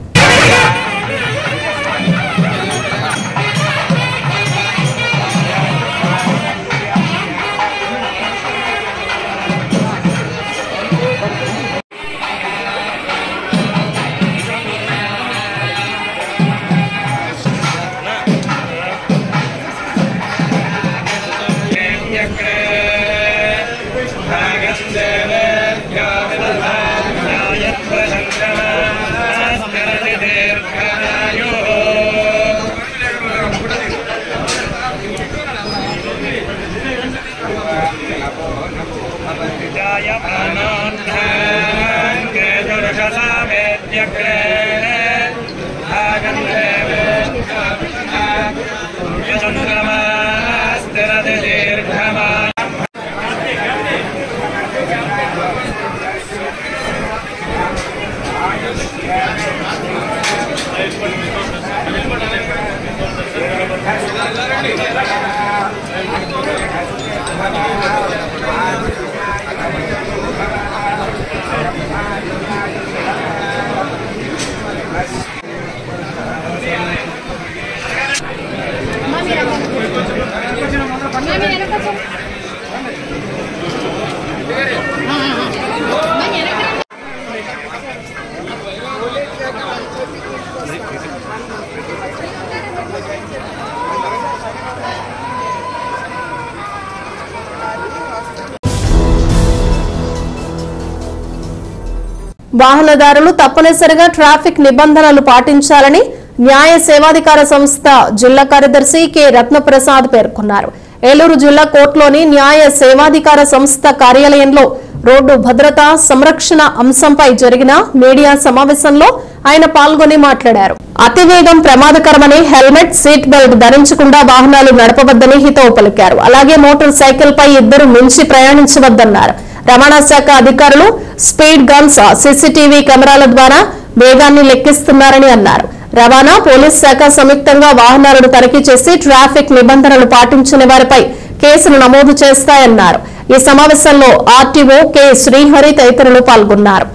వాహనదారులు తప్పనిసరిగా ట్రాఫిక్ నిబంధనలు పాటించాలని న్యాయ సేవాధికార సంస్థ జిల్లా కార్యదర్శి కె రత్నప్రసాద్ పేర్కొన్నారు. ఏలూరు జిల్లా కోర్టులోని న్యాయ సేవాధికార సంస్థ కార్యాలయంలో రోడ్డు భద్రత సంరక్షణ అంశంపై జరిగిన మీడియా సమావేశంలో ఆయన పాల్గొని మాట్లాడారు. అతివేగం ప్రమాదకరమని, హెల్మెట్ సీట్ బెల్ట్ ధరించకుండా వాహనాలు నడపవద్దని హితవు పలికారు. అలాగే మోటార్ సైకిల్ పై ఇద్దరు మించి ప్రయాణించవద్దన్నారు. రవాణా శాఖ అధికారులు స్పీడ్ గన్స్ సీసీటీవీ కెమెరాల ద్వారా వేగాన్ని లెక్కిస్తున్నారని అన్నారు. రవాణా పోలీస్ శాఖ సంయుక్తంగా వాహనాలను తనిఖీ చేసి ట్రాఫిక్ నిబంధనలు పాటించని వారిపై కేసులు నమోదు చేస్తాయన్నారు. ఈ సమావేశంలో ఆర్టీఓ కె శ్రీహరి తదితరులు పాల్గొన్నారు.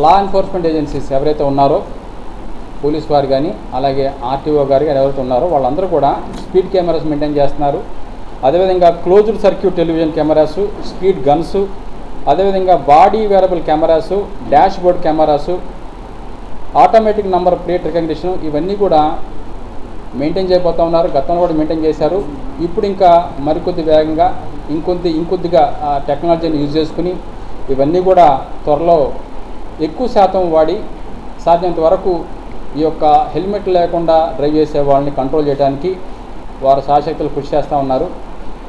లా ఎన్ఫోర్స్మెంట్ ఏజెన్సీస్ ఎవరైతే ఉన్నారో పోలీస్ వారు కానీ అలాగే ఆర్టీఓ గారు కానీ ఎవరైతే ఉన్నారో వాళ్ళందరూ కూడా స్పీడ్ కెమెరాస్ మెయింటైన్ చేస్తున్నారు. అదేవిధంగా closed circuit television cameras, speed guns, అదేవిధంగా body wearable cameras, dash board cameras, automatic number plate recognition ఇవన్నీ కూడా మెయింటైన్ చేయబోతూ ఉన్నారు. గతంలో కూడా మెయింటైన్ చేశారు. ఇప్పుడు ఇంకా మరికొద్ది వేగంగా ఇంకొద్దిగా టెక్నాలజీని యూజ్ చేసుకుని ఇవన్నీ కూడా త్వరలో ఎక్కువ శాతం వాడి సాధ్యమైనంత వరకు ఈ యొక్క హెల్మెట్ లేకుండా డ్రైవ్ చేసే వాళ్ళని కంట్రోల్ చేయడానికి వారు శాశక్తులు కృషి చేస్తూ ఉన్నారు.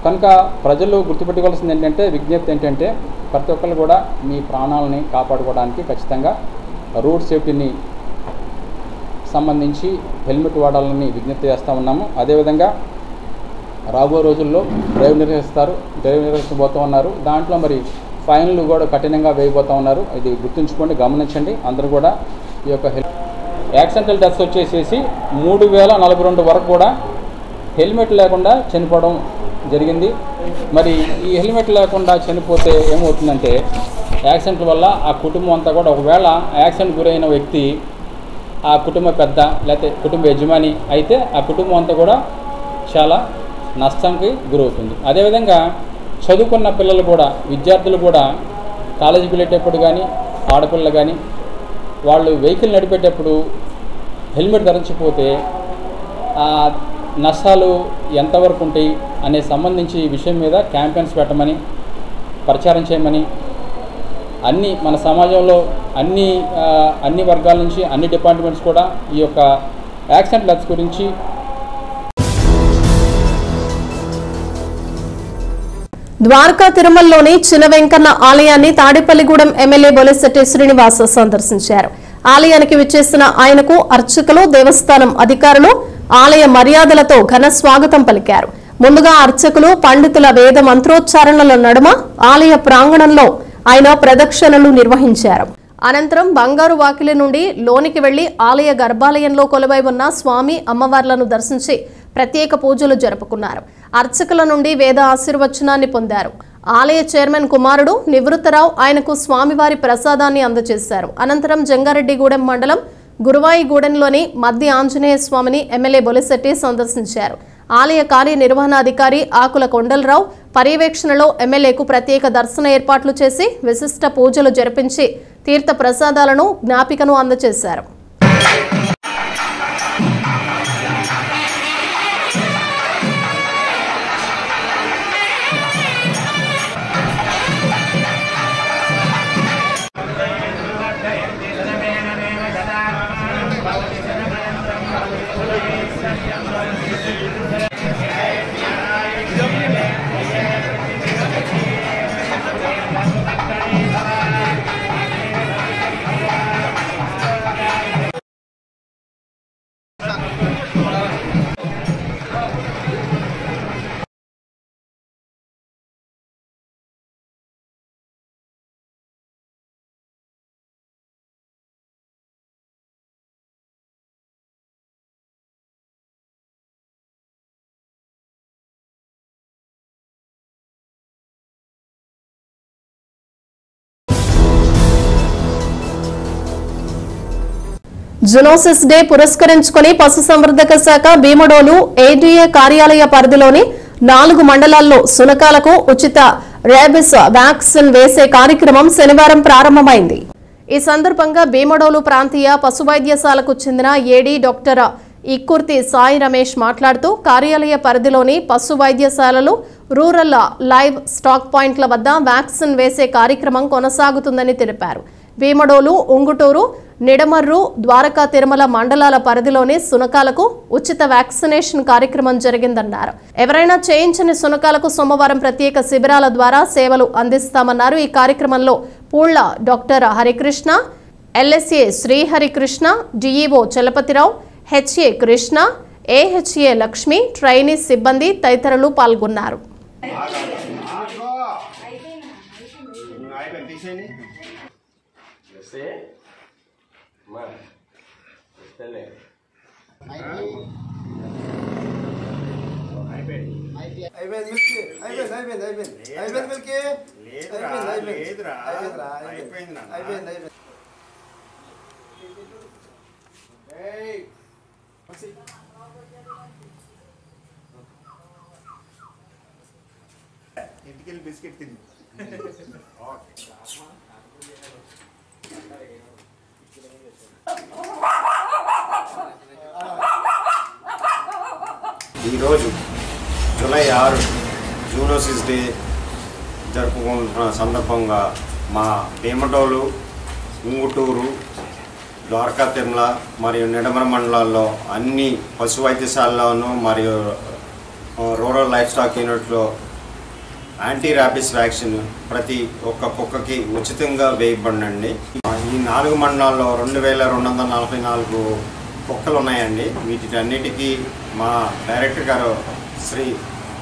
కనుక ప్రజలు గుర్తుపెట్టుకోవాల్సింది ఏంటంటే, విజ్ఞప్తి ఏంటంటే, ప్రతి ఒక్కరు కూడా మీ ప్రాణాలని కాపాడుకోవడానికి ఖచ్చితంగా రోడ్ సేఫ్టీని సంబంధించి హెల్మెట్ వాడాలని విజ్ఞప్తి చేస్తూ ఉన్నాము. అదేవిధంగా రాబో రోజుల్లో డ్రైవ్ నిర్వహించబోతూ ఉన్నారు. దాంట్లో మరి ఫైన్లు కూడా కఠినంగా వేయబోతూ ఉన్నారు. ఇది గుర్తుంచుకోండి, గమనించండి అందరూ కూడా. ఈ యొక్క యాక్సిడెంటల్ డెత్స్ వచ్చేసేసి 3042 వరకు కూడా హెల్మెట్ లేకుండా చనిపోవడం జరిగింది. మరి ఈ హెల్మెట్ లేకుండా చనిపోతే ఏమవుతుందంటే, యాక్సిడెంట్ వల్ల ఆ కుటుంబం అంతా కూడా, ఒకవేళ యాక్సిడెంట్ గురైన వ్యక్తి ఆ కుటుంబ పెద్ద లేకపోతే కుటుంబ యజమాని అయితే ఆ కుటుంబం అంతా కూడా చాలా నష్టానికి గురవుతుంది. అదేవిధంగా చదువుకున్న పిల్లలు కూడా, విద్యార్థులు కూడా కాలేజీకి వెళ్ళేటప్పుడు కానీ, ఆడపిల్లలు కానీ వాళ్ళు వెహికల్ నడిపేటప్పుడు హెల్మెట్ ధరించకపోతే నష్టాలు ఎంతవరకు ఉంటాయి అనే సంబంధించి ఈ విషయం మీద క్యాంపెయిన్స్ పెట్టమని, ప్రచారం చేయమని మన సమాజంలో అన్ని వర్గాల నుంచి అన్ని డిపార్ట్మెంట్స్ కూడా ఈ యొక్క యాక్సిడెంట్ డెత్స్ గురించి ద్వారకా తిరుమలలోని చిన్న వెంకన్న ఆలయాన్ని తాడేపల్లిగూడెం ఎమ్మెల్యే బొలిశెట్టి శ్రీనివాస్ సందర్శించారు. ఆలయానికి విచ్చేసిన ఆయనకు అర్చకులు, దేవస్థానం అధికారులు ఆలయ మర్యాదలతో ఘన స్వాగతం పలికారు. ముందుగా అర్చకులు, పండితుల వేద మంత్రోచ్చారణల నడుమ ఆలయ ప్రాంగణంలో ఆయన ప్రదక్షిణలు నిర్వహించారు. అనంతరం బంగారు వాకిలి నుండి లోనికి వెళ్లి ఆలయ గర్భాలయంలో కొలువై ఉన్న స్వామి, అమ్మవార్లను దర్శించి ప్రత్యేక పూజలు జరుపుకున్నారు. అర్చకుల నుండి వేద ఆశీర్వచనాన్ని పొందారు. ఆలయ చైర్మన్ కుమారుడు నివృత్తరావు ఆయనకు స్వామివారి ప్రసాదాన్ని అందజేశారు. అనంతరం జంగారెడ్డిగూడెం మండలం గురువాయిగూడెంలోని మధ్య ఆంజనేయ స్వామిని ఎమ్మెల్యే బొలిశెట్టి సందర్శించారు. ఆలయ కార్యనిర్వహణాధికారి ఆకుల కొండలరావు పర్యవేక్షణలో ఎమ్మెల్యేకు ప్రత్యేక దర్శన ఏర్పాట్లు చేసి విశిష్ట పూజలు జరిపించి తీర్థ ప్రసాదాలను, జ్ఞాపికను అందజేశారు. జునోసిస్ డే పురస్కరించుకుని పశుసంవర్ధక శాఖ భీమడోలు ఏడీఏ కార్యాలయ పరిధిలోని 4 మండలాల్లో సునకాలకు ఉచిత రేబిస్ వ్యాక్సిన్ వేసే కార్యక్రమం శనివారం ప్రారంభమైంది. ఈ సందర్భంగా భీమడోలు ప్రాంతీయ పశు వైద్యశాలకు చెందిన ఏడీ డాక్టర్ ఇక్కుర్తి సాయి రమేష్ మాట్లాడుతూ కార్యాలయ పరిధిలోని పశు వైద్యశాలలు, రూరల్ లైవ్ స్టాక్ పాయింట్ల వద్ద వ్యాక్సిన్ వేసే కార్యక్రమం కొనసాగుతుందని తెలిపారు. భీమడోలు, ఉంగుటూరు, నిడమర్రు, ద్వారకా తిరుమల మండలాల పరిధిలోని సునకాలకు ఉచిత వ్యాక్సినేషన్ కార్యక్రమం జరిగిందన్నారు. ఎవరైనా చేయించని సునకాలకు సోమవారం ప్రత్యేక శిబిరాల ద్వారా సేవలు అందిస్తామన్నారు. ఈ కార్యక్రమంలో Pulla doctor Harikrishna, LSA Sriharikrishna, DEO Chalapathirao, HA Krishna, AHA Lakshmi, trainee సిబ్బంది తదితరులు పాల్గొన్నారు. బిస్కెట్ తింది ఈరోజు జూలై 6 జూనోసిస్ డే జరుపుకుంటున్న సందర్భంగా మా భీమడోలు, ఉంగుటూరు, ద్వారకా తిరుమల మరియు నిడమర మండలాల్లో అన్ని పశు వైద్యశాలలోనూ మరియు రూరల్ లైఫ్ స్టాక్ యూనిట్లో యాంటీ ర్యాబిస్ వ్యాక్సిన్ ప్రతి ఒక్క కుక్కకి ఉచితంగా వేయబడండి. ఈ 4 మండలాల్లో 2244 కుక్కలు ఉన్నాయండి. వీటన్నిటికీ మా డైరెక్టర్ గారు శ్రీ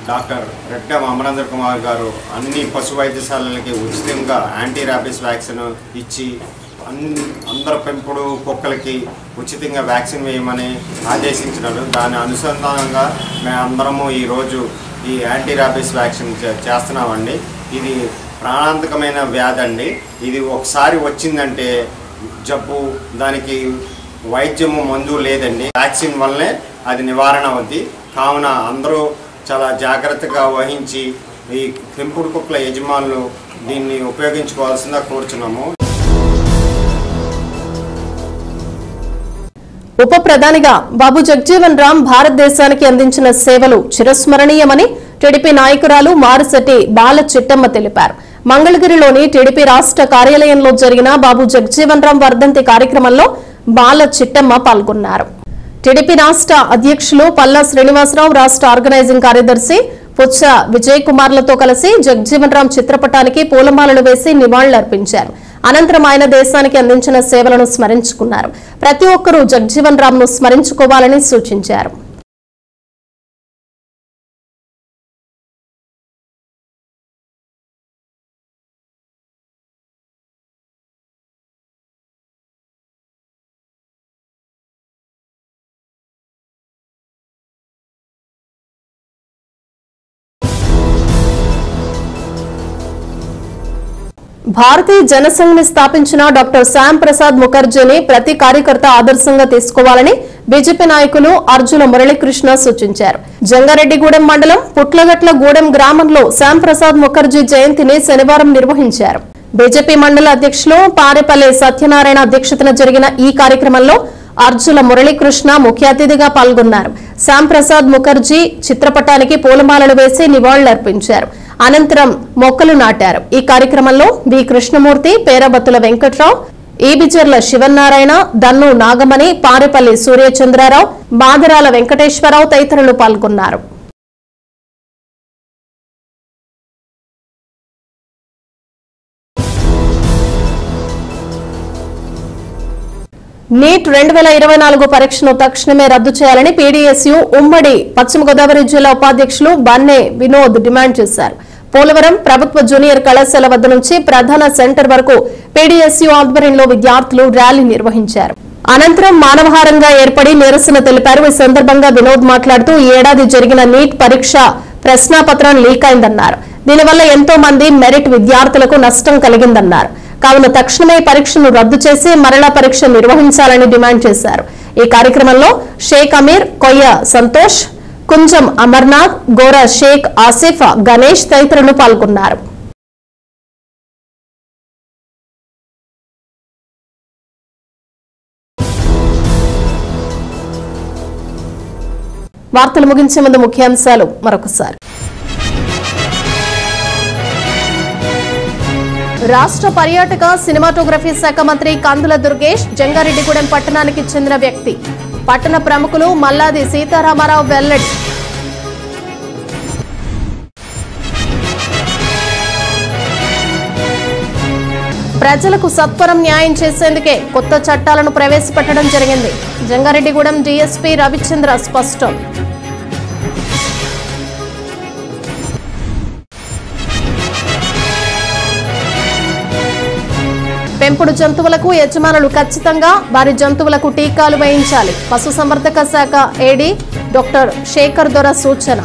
డాక్టర్ రెడ్డం అమరేంద్ర కుమార్ గారు అన్ని పశు వైద్యశాలలకి ఉచితంగా యాంటీ ర్యాబిస్ వ్యాక్సిన్ ఇచ్చి అందరు పెంపుడు కుక్కలకి ఉచితంగా వ్యాక్సిన్ వేయమని ఆదేశించినాడు. దాని అనుసంధానంగా మేమందరము ఈరోజు ఈ యాంటీ ర్యాబిస్ వ్యాక్సిన్ చేస్తున్నామండి. ఇది ప్రాణాంతకమైన వ్యాధి అండి. ఇది ఒకసారి వచ్చిందంటే జబ్బు, దానికి వైద్యము, మందు లేదండి. వ్యాక్సిన్ వల్లనే అది నివారణ అవుద్ది. కావున అందరూ చాలా జాగ్రత్తగా వహించి ఈ పెంపుడు కుక్కల యజమానులు దీన్ని ఉపయోగించుకోవాల్సిందిగా కోరుచున్నాము. ఉప ప్రధానిగా బాబు జగజీవన్ రామ్ భారతదేశానికి అందించిన సేవలు చిరస్మరణీయమని టీడీపీ నాయకురాలు మారిశెట్టి బాల చిట్టమ్మ తెలిపారు. మంగళగిరిలోని టీడీపీ రాష్ట్ర కార్యాలయంలో జరిగిన బాబు జగజీవన్ రామ్ వర్ధంతి కార్యక్రమంలో బాల చిట్టమ్మ పాల్గొన్నారు. టీడీపీ రాష్ట్ర అధ్యక్షులు పల్లా శ్రీనివాసరావు, రాష్ట్ర ఆర్గనైజింగ్ కార్యదర్శి పుచ్చ విజయ్ కుమార్లతో కలిసి జగ్జీవన్ రామ్ చిత్రపటానికి పూలమాలలు వేసి నివాళులర్పించారు. అనంతరం ఆయన దేశానికి అందించిన సేవలను స్మరించుకున్నారు. ప్రతి ఒక్కరూ జగ్జీవన్ రామ్ ను స్మరించుకోవాలని సూచించారు. భారతీయ జనసంఘ్ ని స్థాపించిన డాక్టర్ శ్యామ్ ప్రసాద్ ముఖర్జీని ప్రతి కార్యకర్త ఆదర్శంగా తీసుకోవాలని బీజేపీ నాయకులు అర్జున మురళీకృష్ణ సూచించారు. జంగారెడ్డిగూడెం మండలం పుట్లగట్ల గూడెం గ్రామంలో శ్యామ్ ప్రసాద్ ముఖర్జీ జయంతిని శనివారం నిర్వహించారు. బీజేపీ మండల అధ్యక్షులు పారేపల్లి సత్యనారాయణ అధ్యక్షతన జరిగిన ఈ కార్యక్రమంలో అర్జున మురళీకృష్ణ ముఖ్య అతిథిగా పాల్గొన్నారు. శ్యామ్ ప్రసాద్ ముఖర్జీ చిత్రపటానికి పూలమాలలు వేసి నివాళులర్పించారు. అనంతరం మొక్కలు నాటారు. ఈ కార్యక్రమంలో వి కృష్ణమూర్తి, పేరబత్తుల వెంకట్రావు, ఈబిజర్ల శివనారాయణ, దన్ను నాగమణి, పారేపల్లి సూర్యచంద్రారావు, బాదరాల వెంకటేశ్వరరావు తదితరులు పాల్గొన్నారు. నీట్ 2024 పరీక్షను తక్షణమే రద్దు చేయాలని పీడీఎస్యూ ఉమ్మడి పశ్చిమ గోదావరి జిల్లా ఉపాధ్యక్షులు బన్నే వినోద్ డిమాండ్ చేశారు. పోలవరం ప్రభుత్వ జూనియర్ కళాశాల వద్ద నుంచి ప్రధాన సెంటర్ వరకు పీడీఎస్యూ ఆధ్వర్యంలో విద్యార్థులు ర్యాలీ నిర్వహించారు. అనంతరం మానవహారంగా ఏర్పడి నిరసన తెలిపారు. ఈ సందర్భంగా వినోద్ మాట్లాడుతూ ఈ ఏడాది జరిగిన నీట్ పరీక్ష ప్రశ్నాపత్రం లీక్ అయిందన్నారు. దీనివల్ల ఎంతో మంది మెరిట్ విద్యార్థులకు నష్టం కలిగిందన్నారు. కావున తక్షణమే పరీక్షను రద్దు చేసి మరలా పరీక్ష నిర్వహించాలని డిమాండ్ చేశారు. ఈ కార్యక్రమంలో షేక్ అమీర్, కొయ్య సంతోష్, కుంజం అమర్నాథ్, గోర షేక్ ఆసిఫ్, గణేష్ తదితరులు పాల్గొన్నారు. వార్తలు ముగించే ముందు ముఖ్యాంశాలు మరొకసారి. రాష్ట్ర పర్యాటక సినిమాటోగ్రఫీ శాఖ మంత్రి కందుల దుర్గేష్ జంగారెడ్డిగూడెం పట్టణానికి చెందిన వ్యక్తి. పట్టణ ప్రముఖులు మల్లాది సీతారామారావు వెల్లడి. ప్రజలకు సత్వరం న్యాయం చేసేందుకే కొత్త చట్టాలను ప్రవేశపెట్టడం జరిగింది. జంగారెడ్డిగూడెం డీఎస్పీ రవిచంద్ర స్పష్టం. పెంపుడు జంతువులకు యజమానులు ఖచ్చితంగా వారి జంతువులకు టీకాలు వేయించాలి. పశుసంవర్ధక శాఖ ఏడీ డాక్టర్ శేఖర్ దొర సూచన.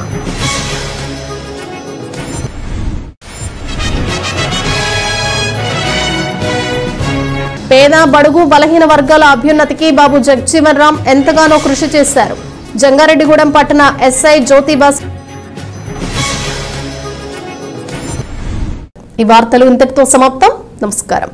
పేద, బడుగు, బలహీన వర్గాల అభ్యున్నతికి బాబు జగ్జీవన్ రామ్ ఎంతగానో కృషి చేశారు. జంగారెడ్డిగూడెం పట్టణ ఎస్ఐ జ్యోతిబాస్. ఈ వార్తలు ఇంతటితో సమాప్తం. నమస్కారం.